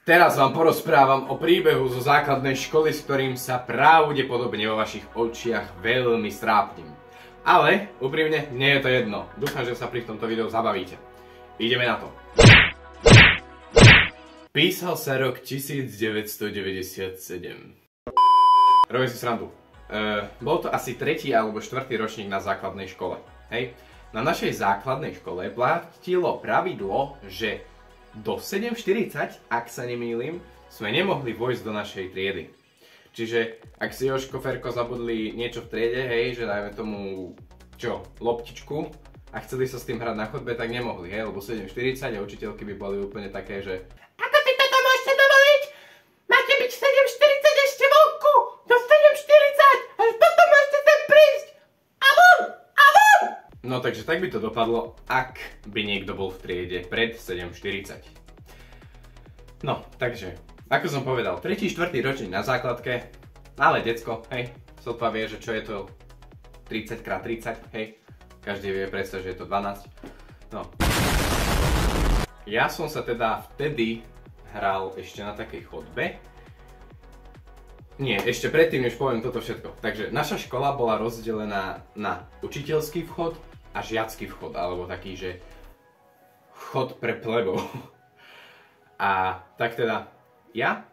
Teraz vám porozprávam o príbehu zo základnej školy, s ktorým sa pravdepodobne vo vašich očiach veľmi strápnim. Ale, úprimne, nie je to jedno. Dúfam, že sa pri tomto videu zabavíte. Ideme na to. Písal sa rok 1997. Robím si srandu. Bol to asi 3. alebo 4. ročník na základnej škole. Hej. Na našej základnej škole platilo pravidlo, že do 7:40, ak sa nemýlim, sme nemohli vojsť do našej triedy. Čiže ak si Jožko, Ferko zabudli niečo v triede, hej, že dajme tomu, loptičku a chceli sa s tým hrať na chodbe, tak nemohli, hej, lebo 7:40 a učiteľky by boli úplne také, že ako si toto môžete dovoliť? Máte byť 7:40 ešte vonku! Do 7:40! A toto môžete sem prísť! A von! A von! No takže tak by to dopadlo, ak by niekto bol v triede pred 7:40. No, takže, ako som povedal, 3. 4. ročník na základke, malé decko, hej, sotva vie, že čo je to 30x30, hej, každý vie predstav, že je to 12, no. Ja som sa teda vtedy hral ešte na takej chodbe. Nie, ešte predtým, než poviem toto všetko. Takže naša škola bola rozdelená na učiteľský vchod a žiacky vchod, alebo taký, že vchod pre plebov. A tak teda, ja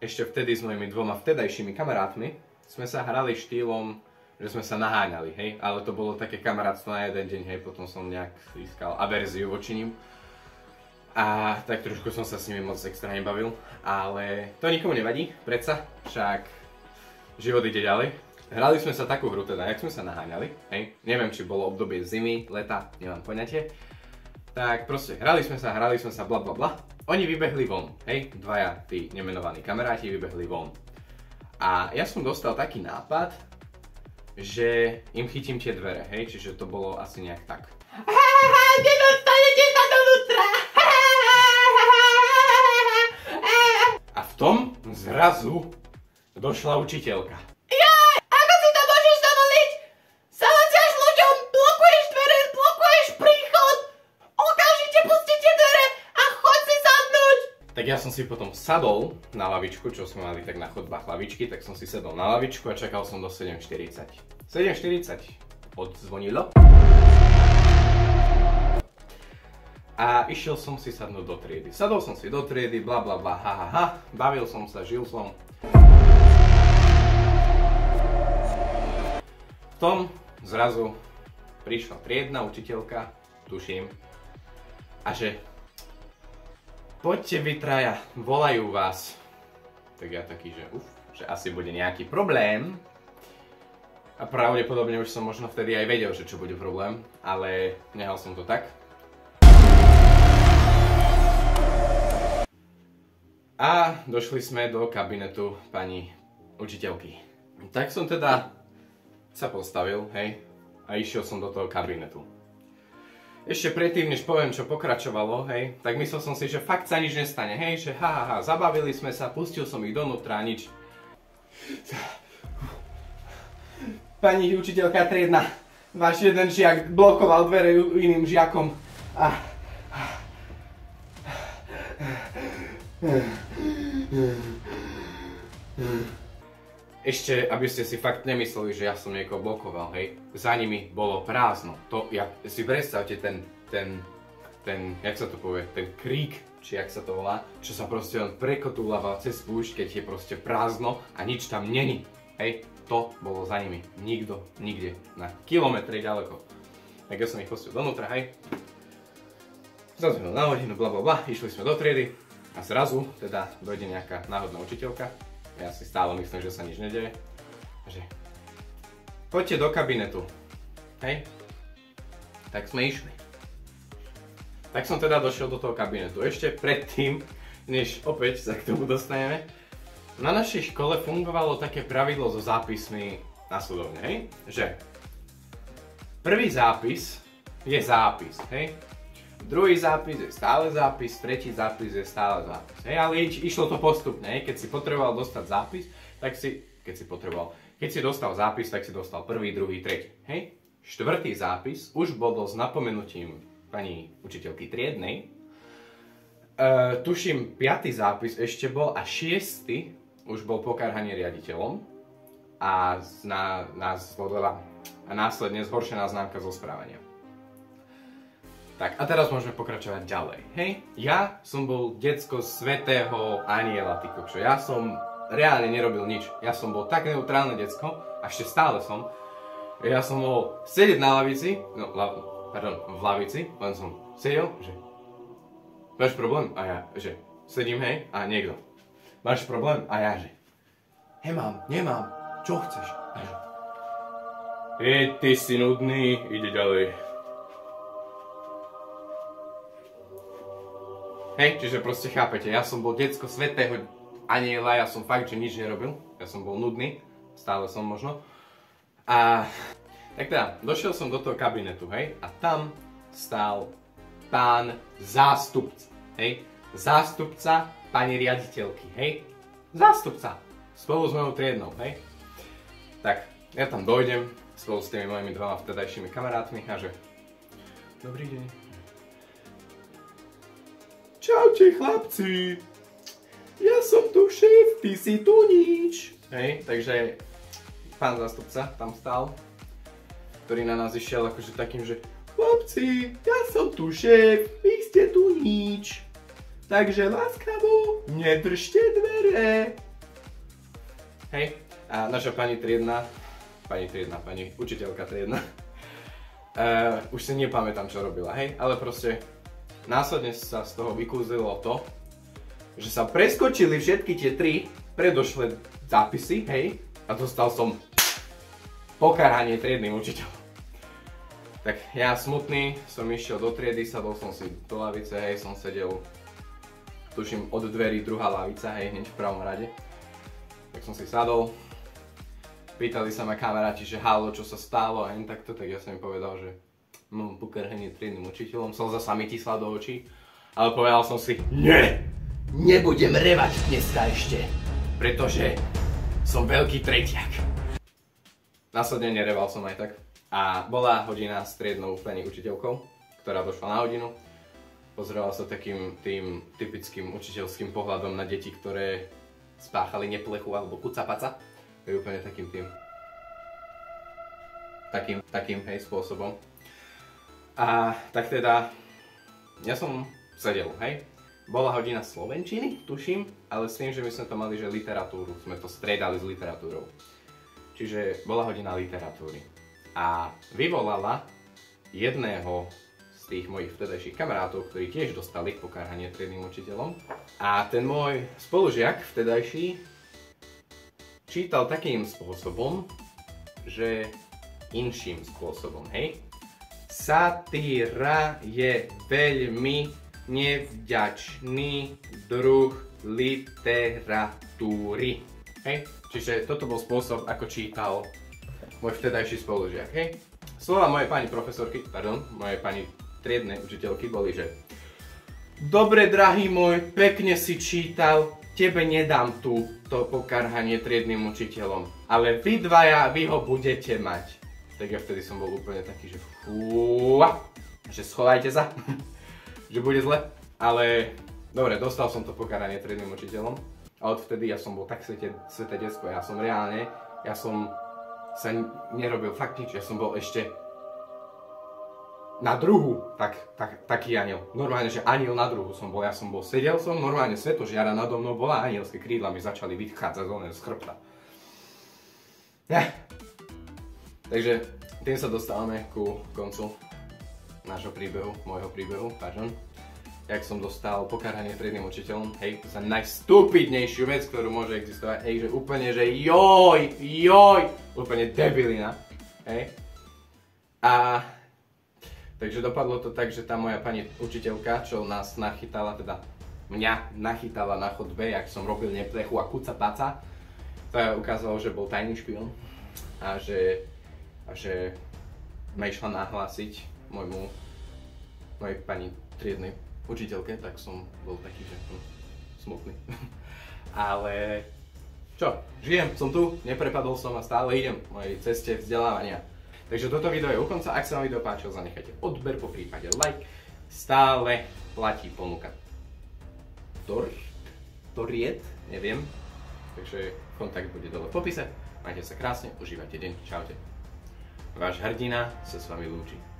ešte vtedy s mojimi dvoma vtedajšími kamarátmi sme sa hrali štýlom, že sme sa naháňali, hej, ale to bolo také kamarátstvo na jeden deň, hej, potom som nejak získal averziu voči nim. A tak trošku som sa s nimi moc extra nebavil, ale to nikomu nevadí, predsa, však život ide ďalej. Hrali sme sa takú hru teda, jak sme sa naháňali, hej, neviem, či bolo obdobie zimy, leta, nemám poňatie. Tak proste, hrali sme sa, bla bla bla. Oni vybehli von, hej, dvaja tí nemenovaní kamaráti vybehli von. A ja som dostal taký nápad, že im chytím tie dvere, hej, čiže to bolo asi nejak tak. Nedostanete sa dovnútra! A v tom zrazu došla učiteľka. Jaj, ako si to môžeš dovoliť? Salaciaš ľuďom, blokuješ dvere, blokuješ príchod! Okamžite pustite dvere a choď si sadnúť! Tak ja som si potom sadol na lavičku, čo sme mali tak na chodbách lavičky, tak som si sedol na lavičku a čakal som do 7:40. 7:40 odzvonilo. A išiel som si sadnúť do triedy. Sadol som si do triedy, bla bla bla, ha ha ha, bavil som sa, žil som. V tom zrazu prišla triedna učiteľka, tuším, a že poďte vy traja, volajú vás. Tak ja taký, že asi bude nejaký problém. A pravdepodobne už som možno vtedy aj vedel, že čo bude problém, ale nehal som to tak. A došli sme do kabinetu pani učiteľky. Tak som teda sa postavil, hej, a išiel som do toho kabinetu. Ešte predtým, než poviem, čo pokračovalo, hej, tak myslel som si, že fakt sa nič nestane, hej, že zabavili sme sa, pustil som ich donútra, nič. Pani učiteľka triedna, váš jeden žiak blokoval dvere iným žiakom a... Ešte, aby ste si fakt nemysleli, že ja som niekoho blokoval, hej, za nimi bolo prázdno. To, si predstavte jak sa to povie, ten krík, či jak sa to volá, čo sa proste len prekotúľava cez púšť, keď je proste prázdno a nič tam není, hej, to bolo za nimi. Nikto, nikde, na kilometre ďaleko. Tak ja som ich pustil donútra, hej, zazvonil na hodinu, bla bla bla, išli sme do triedy. A zrazu teda dojde nejaká náhodná učiteľka, ja si stále myslím, že sa nič nedeje, že poďte do kabinetu, hej, tak sme išli. Tak som teda došiel do toho kabinetu, ešte predtým, než opäť sa k tomu dostaneme, na našej škole fungovalo také pravidlo so zápismi na súdovne, hej, že prvý zápis je zápis, hej. Druhý zápis je stále zápis, tretí zápis je stále zápis. Hej, ale išlo to postupne, hej. Keď si potreboval dostať zápis, tak keď si dostal zápis, tak si dostal prvý, druhý, tretí. Hej. Štvrtý zápis už bol s napomenutím pani učiteľky triednej Tuším, 5. zápis ešte bol a 6. už bol pokarhanie riaditeľom a následne zhoršená známka zo správania. Tak a teraz môžeme pokračovať ďalej, hej? Ja som bol decko svätého aniela, ty kokšo. Ja som reálne nerobil nič. Ja som bol tak neutrálne decko, a ešte stále som. Ja som mohol sedieť na lavici, v lavici, len som sedel, že máš problém? A ja, že sedím, hej, a niekto. Máš problém? A ja, že nemám, čo chceš? A že ty si nudný, ide ďalej. Hej, čiže proste chápete, ja som bol decko svätého aniela, ja som fakt, že nič nerobil. Ja som bol nudný, stále som možno. A tak teda, došiel som do toho kabinetu, hej, a tam stál pán zástupca, hej, zástupca pani riaditeľky, hej, zástupca, spolu s mojou triednou, hej. Tak, ja tam dojdem, spolu s tými mojimi dvoma vtedajšími kamarátmi a že dobrý deň. Čaute chlapci, ja som tu šéf, ty si tu nič. Hej, takže pán zástupca tam stál, ktorý na nás išiel akože takým, že chlapci, ja som tu šéf, vy ste tu nič. Takže láskavo, nedržte dvere. Hej, a naša pani učiteľka triedna, už si nepamätám, čo robila, hej, ale proste následne sa z toho vykúzilo to, že sa preskočili všetky tie 3 predošlé zápisy, hej, a dostal som pokarhanie triednym učiteľom. Tak ja smutný som išiel do triedy, sadol som si do lavice, hej, som sedel, tuším, od dverí druhá lavica, hej, hneď v pravom rade. Tak som si sadol, pýtali sa ma kamaráti, že halo, čo sa stalo a jen takto, tak ja som im povedal, že mám pokarhanie triednym učiteľom, slza sa mi tisla do očí, ale povedal som si, nebudem revať dneska ešte, pretože som veľký tretiak. Následne nereval som aj tak. A bola hodina s triednou pani učiteľkou, ktorá došla na hodinu. Pozerala sa takým tým typickým učiteľským pohľadom na deti, ktoré spáchali neplechu alebo kucapaca. To je úplne takým hej, spôsobom. A tak teda, ja som sedel, hej. Bola hodina slovenčiny, tuším, ale s tým, že my sme to mali, že literatúru, sme to striedali s literatúrou. Čiže bola hodina literatúry. A vyvolala jedného z tých mojich vtedajších kamarátov, ktorí tiež dostali pokarhanie triednym učiteľom. A ten môj spolužiak vtedajší čítal takým spôsobom, že inším spôsobom, hej. Satíra je veľmi nevďačný druh literatúry. Hej? Čiže toto bol spôsob, ako čítal môj vtedajší spolužiak. Hej? Slova mojej pani mojej pani triednej učiteľky boli, že dobre, drahý môj, pekne si čítal, tebe nedám to pokarhanie triednym učiteľom, ale vy dvaja, vy ho budete mať. Tak ja vtedy som bol úplne taký, že že schovajte sa. Že bude zle, ale dobre, dostal som to pokaranie triednym učiteľom a odvtedy ja som bol tak sveté decko, ja som sa nerobil fakt nič, ja som bol ešte na druhu taký aniel, normálne, že aniel na druhu som bol, sedel som, normálne svetožiara nado mnou bola, anielské krídla mi začali vychádzať z chrbta. Takže tým sa dostávame ku koncu nášho príbehu, môjho príbehu, jak som dostal pokarhanie triednym učiteľom, hej, za najstupidnejšiu vec, ktorú môže existovať, hej, že úplne, že joj, úplne debilina, hej. A takže dopadlo to tak, že tá moja pani učiteľka, čo nás nachytala, teda mňa nachytala na chodbe, jak som robil neplechu a kucapaca, to ukázalo, že bol tajný špion a že ma išla nahlásiť mojej pani triednej učiteľke, tak som bol taký, že smutný. Ale čo, žijem, som tu, neprepadol som a stále idem v mojej ceste vzdelávania. Takže toto video je u konca, ak sa vám video páčilo, zanechajte odber, po prípade like, stále platí ponuka. Toriet, neviem. Takže kontakt bude dole v popise. Majte sa krásne, užívajte deň, čaute. Váš hrdina sa s vami lúči.